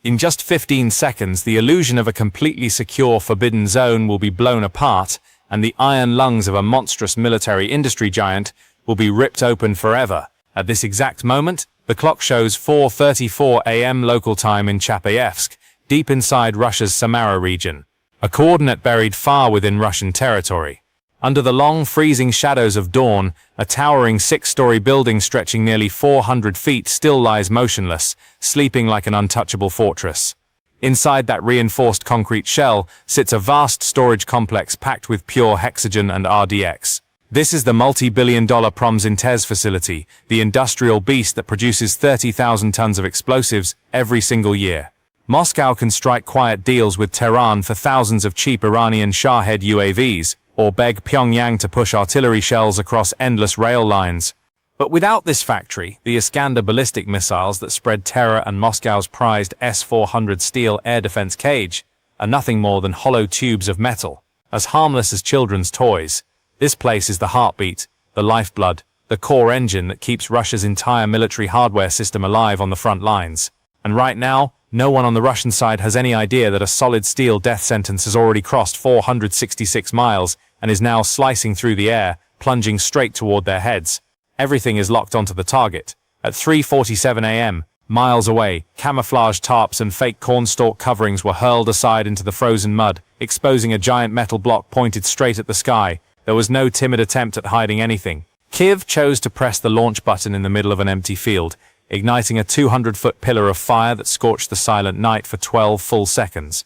In just 15 seconds, the illusion of a completely secure forbidden zone will be blown apart, and the iron lungs of a monstrous military industry giant will be ripped open forever. At this exact moment, the clock shows 4:34 a.m. local time in Chapayevsk, deep inside Russia's Samara region, a coordinate buried far within Russian territory. Under the long, freezing shadows of dawn, a towering 6-story building stretching nearly 400 feet still lies motionless, sleeping like an untouchable fortress. Inside that reinforced concrete shell sits a vast storage complex packed with pure hexogen and RDX. This is the multi-billion-dollar Promsintez facility, the industrial beast that produces 30,000 tons of explosives every single year. Moscow can strike quiet deals with Tehran for thousands of cheap Iranian Shahed UAVs, or beg Pyongyang to push artillery shells across endless rail lines. But without this factory, the Iskander ballistic missiles that spread terror and Moscow's prized S-400 steel air defense cage are nothing more than hollow tubes of metal, as harmless as children's toys. This place is the heartbeat, the lifeblood, the core engine that keeps Russia's entire military hardware system alive on the front lines. And right now, no one on the Russian side has any idea that a solid steel death sentence has already crossed 466 miles and is now slicing through the air, plunging straight toward their heads. Everything is locked onto the target. At 3:47 a.m., miles away, camouflage tarps and fake cornstalk coverings were hurled aside into the frozen mud, exposing a giant metal block pointed straight at the sky. There was no timid attempt at hiding anything. Kiev chose to press the launch button in the middle of an empty field, igniting a 200-foot pillar of fire that scorched the silent night for 12 full seconds.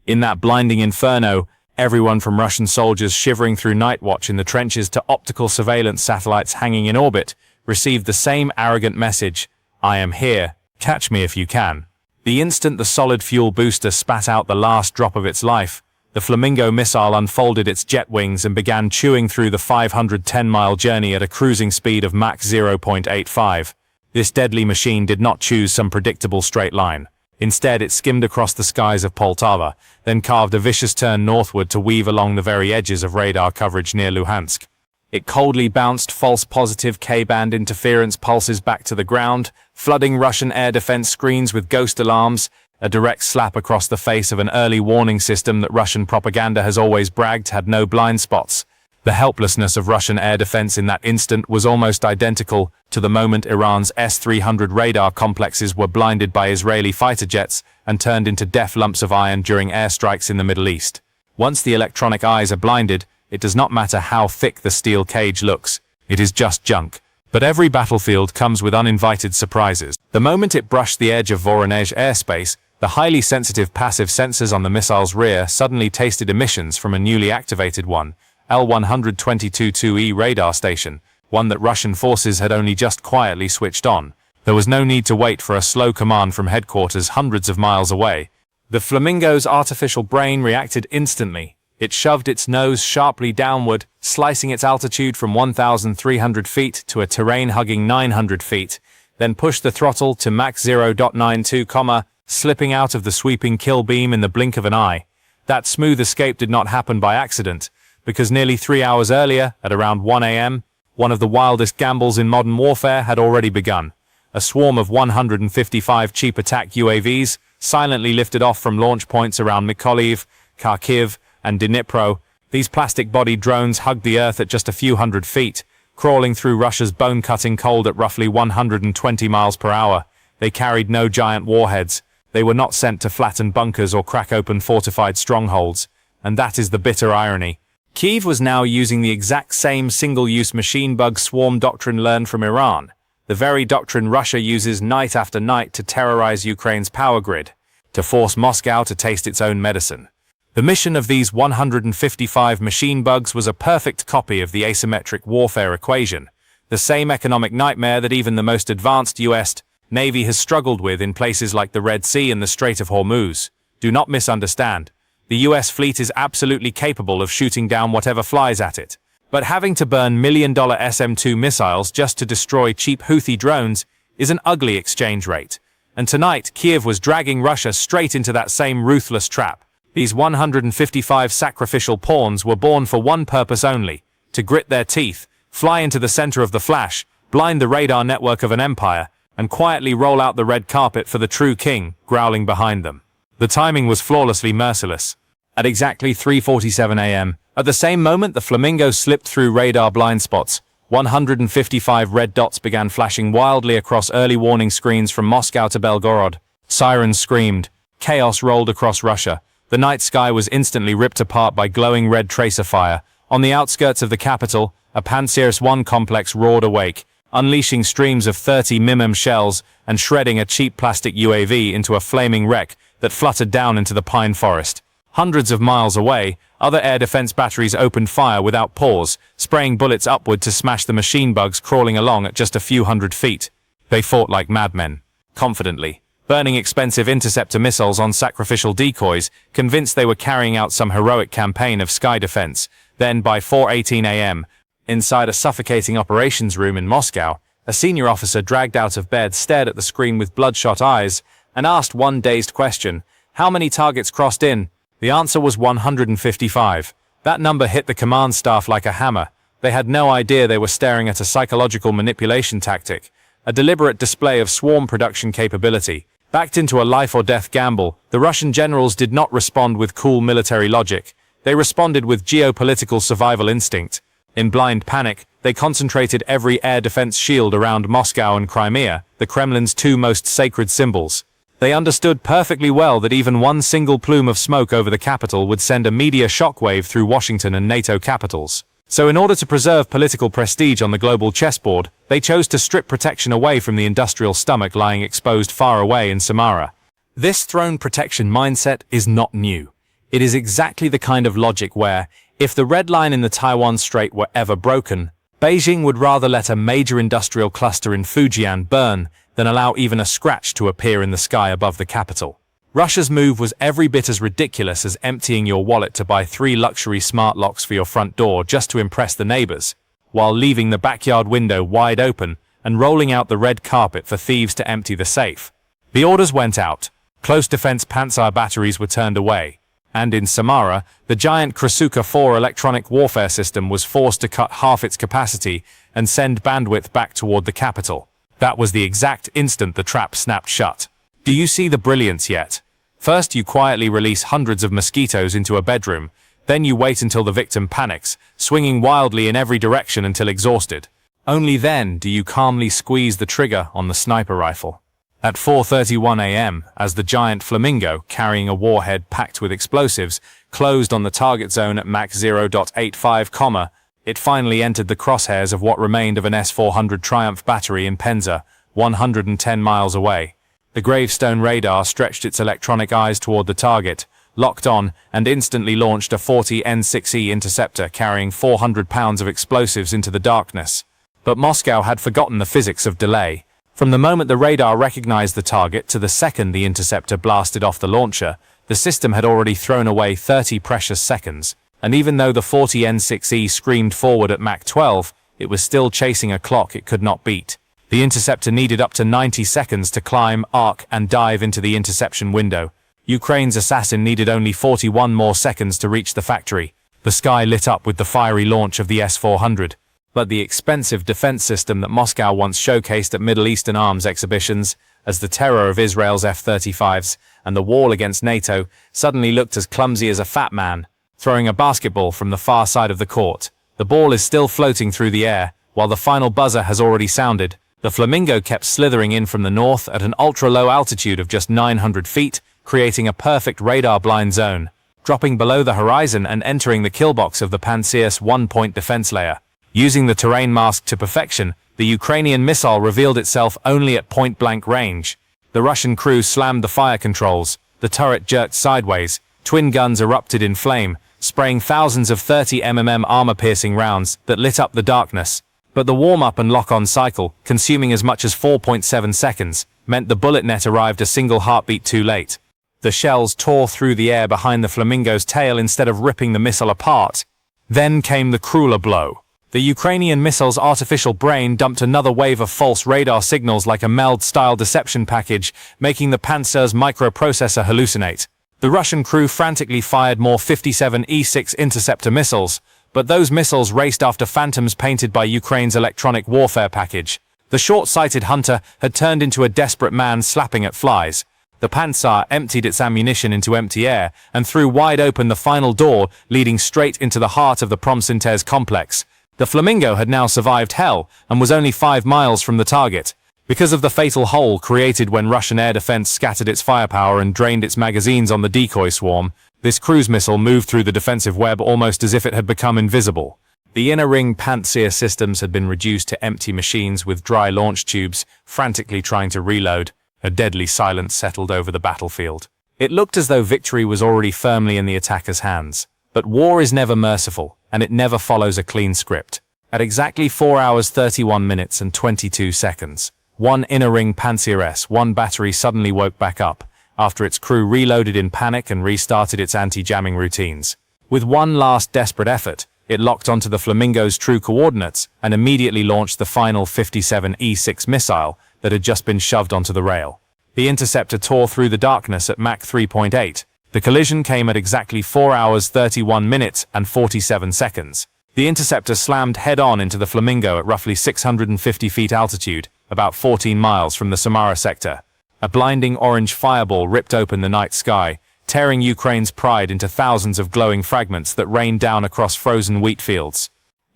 In that blinding inferno, everyone from Russian soldiers shivering through night watch in the trenches to optical surveillance satellites hanging in orbit received the same arrogant message, "I am here, catch me if you can." The instant the solid fuel booster spat out the last drop of its life, the Flamingo missile unfolded its jet wings and began chewing through the 510-mile journey at a cruising speed of Mach 0.85. This deadly machine did not choose some predictable straight line. Instead, it skimmed across the skies of Poltava, then carved a vicious turn northward to weave along the very edges of radar coverage near Luhansk. It coldly bounced false positive K-band interference pulses back to the ground, flooding Russian air defense screens with ghost alarms, a direct slap across the face of an early warning system that Russian propaganda has always bragged had no blind spots. The helplessness of Russian air defense in that instant was almost identical to the moment Iran's S-300 radar complexes were blinded by Israeli fighter jets and turned into deaf lumps of iron during airstrikes in the Middle East. Once the electronic eyes are blinded, it does not matter how thick the steel cage looks. It is just junk. But every battlefield comes with uninvited surprises. The moment it brushed the edge of Voronezh airspace, the highly sensitive passive sensors on the missile's rear suddenly tasted emissions from a newly activated one, L-122-2E radar station, one that Russian forces had only just quietly switched on. There was no need to wait for a slow command from headquarters hundreds of miles away. The Flamingo's artificial brain reacted instantly. It shoved its nose sharply downward, slicing its altitude from 1,300 feet to a terrain-hugging 900 feet, then pushed the throttle to Mach 0.92, slipping out of the sweeping kill beam in the blink of an eye. That smooth escape did not happen by accident, because nearly 3 hours earlier, at around 1 a.m., one of the wildest gambles in modern warfare had already begun. A swarm of 155 cheap attack UAVs silently lifted off from launch points around Mykolaiv, Kharkiv, and Dnipro. These plastic-bodied drones hugged the earth at just a few hundred feet, crawling through Russia's bone-cutting cold at roughly 120 miles per hour. They carried no giant warheads. They were not sent to flatten bunkers or crack open fortified strongholds. And that is the bitter irony. Kyiv was now using the exact same single-use machine bug swarm doctrine learned from Iran, the very doctrine Russia uses night after night to terrorize Ukraine's power grid, to force Moscow to taste its own medicine. The mission of these 155 machine bugs was a perfect copy of the asymmetric warfare equation, the same economic nightmare that even the most advanced U.S. Navy has struggled with in places like the Red Sea and the Strait of Hormuz. Do not misunderstand. The US fleet is absolutely capable of shooting down whatever flies at it. But having to burn million-dollar SM-2 missiles just to destroy cheap Houthi drones is an ugly exchange rate. And tonight, Kiev was dragging Russia straight into that same ruthless trap. These 155 sacrificial pawns were born for one purpose only: to grit their teeth, fly into the center of the flash, blind the radar network of an empire, and quietly roll out the red carpet for the true king, growling behind them. The timing was flawlessly merciless. At exactly 3:47 a.m., at the same moment the Flamingo slipped through radar blind spots, 155 red dots began flashing wildly across early warning screens from Moscow to Belgorod. Sirens screamed. Chaos rolled across Russia. The night sky was instantly ripped apart by glowing red tracer fire. On the outskirts of the capital, a Pantsir-1 complex roared awake, unleashing streams of 30 mm shells and shredding a cheap plastic UAV into a flaming wreck that fluttered down into the pine forest. Hundreds of miles away, other air defense batteries opened fire without pause, spraying bullets upward to smash the machine bugs crawling along at just a few hundred feet. They fought like madmen, confidently, burning expensive interceptor missiles on sacrificial decoys, convinced they were carrying out some heroic campaign of sky defense. Then, by 4:18 a.m., inside a suffocating operations room in Moscow, a senior officer dragged out of bed stared at the screen with bloodshot eyes and asked one dazed question: how many targets crossed in? The answer was 155. That number hit the command staff like a hammer. They had no idea they were staring at a psychological manipulation tactic, a deliberate display of swarm production capability. Backed into a life-or-death gamble, the Russian generals did not respond with cool military logic. They responded with geopolitical survival instinct. In blind panic, they concentrated every air defense shield around Moscow and Crimea, the Kremlin's two most sacred symbols. They understood perfectly well that even one single plume of smoke over the capital would send a media shockwave through Washington and NATO capitals. So in order to preserve political prestige on the global chessboard, they chose to strip protection away from the industrial stomach lying exposed far away in Samara. This throne protection mindset is not new. It is exactly the kind of logic where, if the red line in the Taiwan Strait were ever broken, Beijing would rather let a major industrial cluster in Fujian burn than allow even a scratch to appear in the sky above the capital. Russia's move was every bit as ridiculous as emptying your wallet to buy 3 luxury smart locks for your front door just to impress the neighbors, while leaving the backyard window wide open and rolling out the red carpet for thieves to empty the safe. The orders went out. Close defense Pantsir batteries were turned away, and in Samara, the giant Krasuka 4 electronic warfare system was forced to cut half its capacity and send bandwidth back toward the capital. That was the exact instant the trap snapped shut. Do you see the brilliance yet? First, you quietly release hundreds of mosquitoes into a bedroom, then you wait until the victim panics, swinging wildly in every direction until exhausted. Only then do you calmly squeeze the trigger on the sniper rifle. At 4:31 a.m., as the giant Flamingo, carrying a warhead packed with explosives, closed on the target zone at Mach 0.85, it finally entered the crosshairs of what remained of an S-400 Triumph battery in Penza, 110 miles away. The gravestone radar stretched its electronic eyes toward the target, locked on, and instantly launched a 40 N6E interceptor carrying 400 pounds of explosives into the darkness. But Moscow had forgotten the physics of delay. From the moment the radar recognized the target to the second the interceptor blasted off the launcher, the system had already thrown away 30 precious seconds. And even though the 40 N6E screamed forward at Mach 12, it was still chasing a clock it could not beat. The interceptor needed up to 90 seconds to climb, arc, and dive into the interception window. Ukraine's assassin needed only 41 more seconds to reach the factory. The sky lit up with the fiery launch of the S-400. But the expensive defense system that Moscow once showcased at Middle Eastern arms exhibitions, as the terror of Israel's F-35s and the wall against NATO, suddenly looked as clumsy as a fat man throwing a basketball from the far side of the court. The ball is still floating through the air, while the final buzzer has already sounded. The Flamingo kept slithering in from the north at an ultra-low altitude of just 900 feet, creating a perfect radar blind zone, dropping below the horizon and entering the killbox of the Pantsir's one-point defense layer. Using the terrain mask to perfection, the Ukrainian missile revealed itself only at point-blank range. The Russian crew slammed the fire controls, the turret jerked sideways, twin guns erupted in flame, spraying thousands of 30 mm armor-piercing rounds that lit up the darkness. But the warm-up and lock-on cycle, consuming as much as 4.7 seconds, meant the bullet net arrived a single heartbeat too late. The shells tore through the air behind the Flamingo's tail instead of ripping the missile apart. Then came the crueler blow. The Ukrainian missile's artificial brain dumped another wave of false radar signals like a MELD-style deception package, making the Pantsir's microprocessor hallucinate. The Russian crew frantically fired more 57 E-6 interceptor missiles, but those missiles raced after phantoms painted by Ukraine's electronic warfare package. The short-sighted hunter had turned into a desperate man slapping at flies. The Panzer emptied its ammunition into empty air and threw wide open the final door leading straight into the heart of the Promsintez complex. The Flamingo had now survived hell and was only 5 miles from the target. Because of the fatal hole created when Russian air defense scattered its firepower and drained its magazines on the decoy swarm, this cruise missile moved through the defensive web almost as if it had become invisible. The inner ring Panzer systems had been reduced to empty machines with dry launch tubes, frantically trying to reload. A deadly silence settled over the battlefield. It looked as though victory was already firmly in the attacker's hands. But war is never merciful, and it never follows a clean script. At exactly 4 hours 31 minutes and 22 seconds, one inner ring Panzer S-1 battery suddenly woke back up, after its crew reloaded in panic and restarted its anti-jamming routines. With one last desperate effort, it locked onto the Flamingo's true coordinates and immediately launched the final 57E6 missile that had just been shoved onto the rail. The interceptor tore through the darkness at Mach 3.8. The collision came at exactly 4 hours 31 minutes and 47 seconds. The interceptor slammed head-on into the Flamingo at roughly 650 feet altitude, about 14 miles from the Samara sector. A blinding orange fireball ripped open the night sky, tearing Ukraine's pride into thousands of glowing fragments that rained down across frozen wheat fields.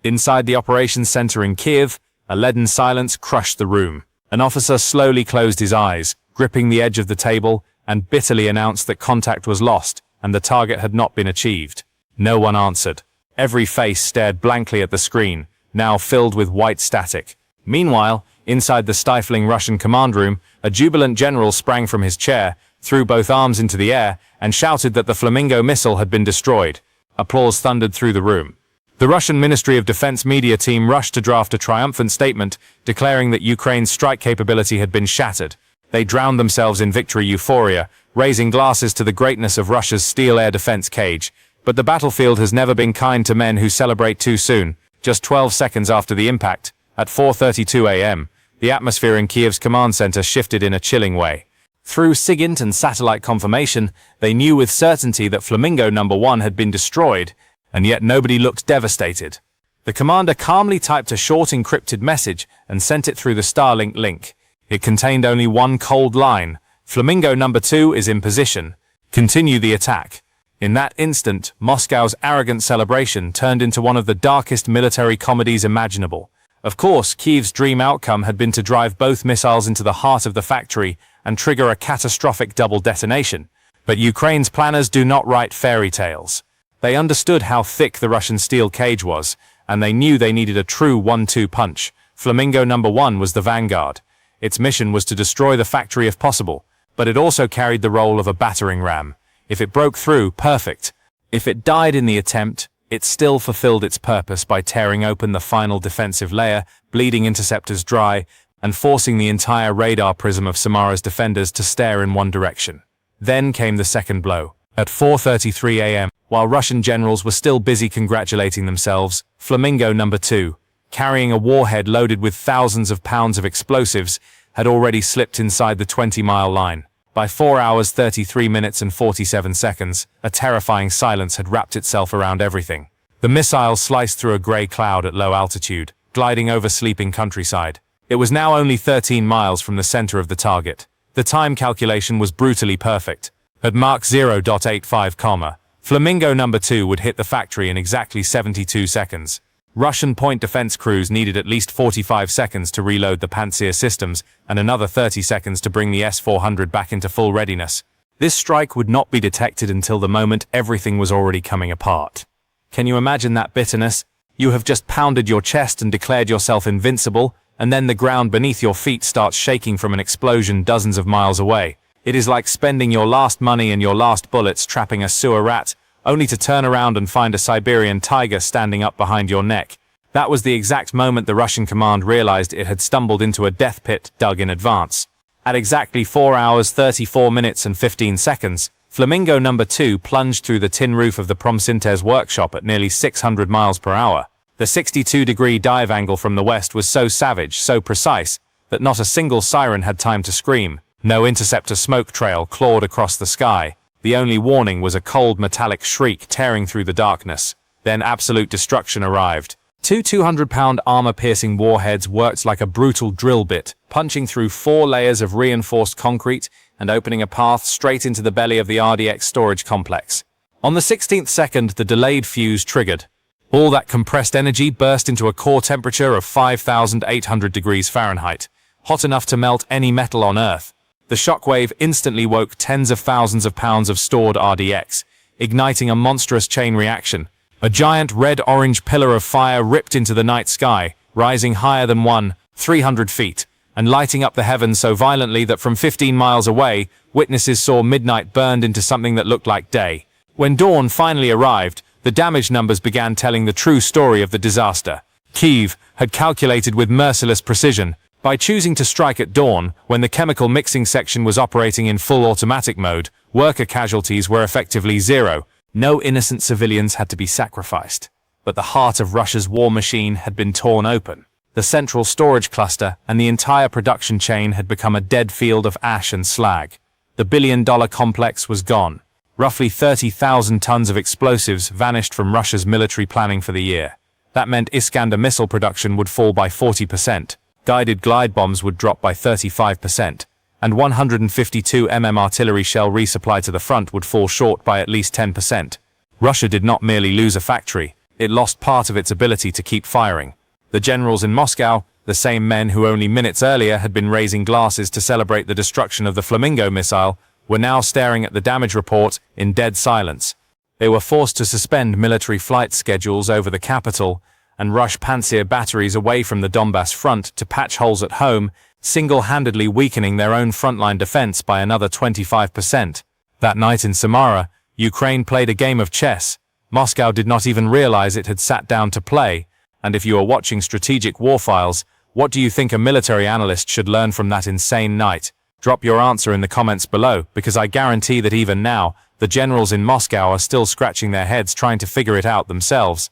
Inside the operations center in Kiev, a leaden silence crushed the room. An officer slowly closed his eyes, gripping the edge of the table, and bitterly announced that contact was lost and the target had not been achieved. No one answered. Every face stared blankly at the screen, now filled with white static. Meanwhile, inside the stifling Russian command room, a jubilant general sprang from his chair, threw both arms into the air, and shouted that the Flamingo missile had been destroyed. Applause thundered through the room. The Russian Ministry of Defense media team rushed to draft a triumphant statement declaring that Ukraine's strike capability had been shattered. They drowned themselves in victory euphoria, raising glasses to the greatness of Russia's steel air defense cage. But the battlefield has never been kind to men who celebrate too soon. Just 12 seconds after the impact, at 4:32 a.m., the atmosphere in Kiev's command center shifted in a chilling way. Through SIGINT and satellite confirmation, they knew with certainty that Flamingo No. 1 had been destroyed, and yet nobody looked devastated. The commander calmly typed a short encrypted message and sent it through the Starlink link. It contained only one cold line: Flamingo No. 2 is in position. Continue the attack. In that instant, Moscow's arrogant celebration turned into one of the darkest military comedies imaginable. Of course, Kiev's dream outcome had been to drive both missiles into the heart of the factory and trigger a catastrophic double detonation. But Ukraine's planners do not write fairy tales. They understood how thick the Russian steel cage was, and they knew they needed a true 1-2 punch. Flamingo No. 1 was the vanguard. Its mission was to destroy the factory if possible, but it also carried the role of a battering ram. If it broke through, perfect. If it died in the attempt, it still fulfilled its purpose by tearing open the final defensive layer, bleeding interceptors dry, and forcing the entire radar prism of Samara's defenders to stare in one direction. Then came the second blow. At 4:33 a.m., while Russian generals were still busy congratulating themselves, Flamingo No. 2, carrying a warhead loaded with thousands of pounds of explosives, had already slipped inside the 20-mile line. By 4 hours 33 minutes and 47 seconds, a terrifying silence had wrapped itself around everything. The missile sliced through a grey cloud at low altitude, gliding over sleeping countryside. It was now only 13 miles from the center of the target. The time calculation was brutally perfect. At Mach 0.85, Flamingo No. 2 would hit the factory in exactly 72 seconds. Russian point defense crews needed at least 45 seconds to reload the Panzer systems and another 30 seconds to bring the S-400 back into full readiness. This strike would not be detected until the moment everything was already coming apart. Can you imagine that bitterness? You have just pounded your chest and declared yourself invincible, and then the ground beneath your feet starts shaking from an explosion dozens of miles away. It is like spending your last money and your last bullets trapping a sewer rat, only to turn around and find a Siberian tiger standing up behind your neck. That was the exact moment the Russian command realized it had stumbled into a death pit dug in advance. At exactly 4 hours 34 minutes and 15 seconds, Flamingo No. 2 plunged through the tin roof of the Promsintez workshop at nearly 600 miles per hour. The 62-degree dive angle from the west was so savage, so precise, that not a single siren had time to scream. No interceptor smoke trail clawed across the sky. The only warning was a cold metallic shriek tearing through the darkness. Then absolute destruction arrived. Two 200-pound armor-piercing warheads worked like a brutal drill bit, punching through 4 layers of reinforced concrete and opening a path straight into the belly of the RDX storage complex. On the 16th second, the delayed fuse triggered. All that compressed energy burst into a core temperature of 5,800 degrees Fahrenheit, hot enough to melt any metal on Earth. The shockwave instantly woke tens of thousands of pounds of stored RDX, igniting a monstrous chain reaction. A giant red-orange pillar of fire ripped into the night sky, rising higher than 300 feet, and lighting up the heavens so violently that from 15 miles away, witnesses saw midnight burned into something that looked like day. When dawn finally arrived, the damage numbers began telling the true story of the disaster. Kyiv had calculated with merciless precision. By choosing to strike at dawn, when the chemical mixing section was operating in full automatic mode, worker casualties were effectively zero. No innocent civilians had to be sacrificed. But the heart of Russia's war machine had been torn open. The central storage cluster and the entire production chain had become a dead field of ash and slag. The billion-dollar complex was gone. Roughly 30,000 tons of explosives vanished from Russia's military planning for the year. That meant Iskander missile production would fall by 40%, guided glide bombs would drop by 35%, and 152 artillery shell resupply to the front would fall short by at least 10%. Russia did not merely lose a factory, it lost part of its ability to keep firing. The generals in Moscow, the same men who only minutes earlier had been raising glasses to celebrate the destruction of the Flamingo missile, were now staring at the damage report in dead silence. They were forced to suspend military flight schedules over the capital and rush Pantsir batteries away from the Donbass front to patch holes at home, single-handedly weakening their own frontline defense by another 25%. That night in Samara, Ukraine played a game of chess. Moscow did not even realize it had sat down to play. And if you are watching Strategic War Files, what do you think a military analyst should learn from that insane night? Drop your answer in the comments below, because I guarantee that even now, the generals in Moscow are still scratching their heads trying to figure it out themselves.